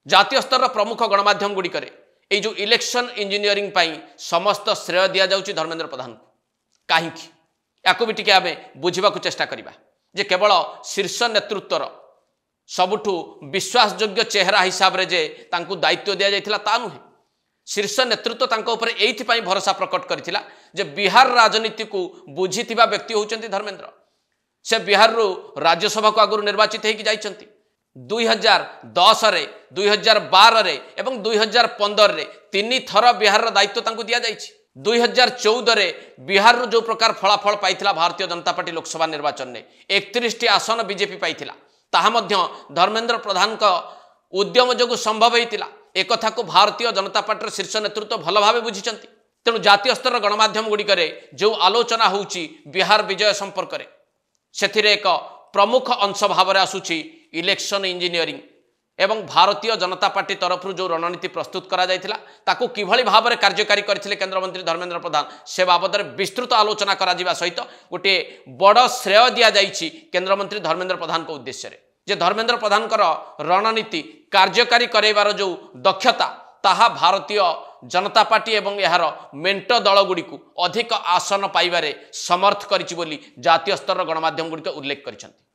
जातीय स्तर प्रमुख गणमाध्यम गुड़िक ये जो इलेक्शन इंजीनियरिंग समस्त श्रेय दि जाऊँगी धर्मेंद्र प्रधान को कहीं या भी टी आम बुझा चेष्टा करवा जे केवल शीर्ष नेतृत्वर सबुठु विश्वासयोग्य चेहरा हिसाब से दायित्व दि जाता ता नुहे शीर्ष नेतृत्व ये भरोसा प्रकट करथिला जे बिहार राजनीति को बुझी व्यक्ति होउचंती धर्मेंद्र से बिहार रु राज्यसभा को आगु निर्वाचित होगी जाइछंती 2010 रे 2012 रे एवं 2015 रे 3 थर बिहार दायित्व तांको दिया जाइछि 2014 रे बिहार जो प्रकार फलाफल पाइथिला भारतीय जनता पार्टी लोकसभा निर्वाचन में 31 आसन बीजेपी पाइथिला ताहा मध्य धर्मेंद्र प्रधान का उद्यम जो संभव होता एक कथा को भारतीय जनता पार्टी शीर्ष नेतृत्व भल भाव बुझीचंती तेणु जातीय स्तर गणमाध्यम गुड़िक जो आलोचना होउची बिहार विजय संपर्क में से एक प्रमुख अंश भाव आसूची इलेक्शन इंजीनियरिंग एवं भारतीय जनता पार्टी तरफ जो रणनीति प्रस्तुत करा जायथिला ताकू किभली भाव में कार्यकारी करथिले केंद्र मंत्री धर्मेंद्र प्रधान से बाबद विस्तृत आलोचना करा जिबा सहित गोटे बड़ श्रेय दिया जाइछि केंद्र मंत्री धर्मेंद्र प्रधान को उद्देश्य रे जे धर्मेंद्र प्रधान रणनीति कार्यकारी करैबार जो दक्षता ताहा भारतीय जनता पार्टी एवं यार मेंट दल गुड़ी अधिक आसन पाइबारे समर्थ करिछि बोली जातीय स्तर गणमाध्यम गुड़िक उल्लेख करिसेंति।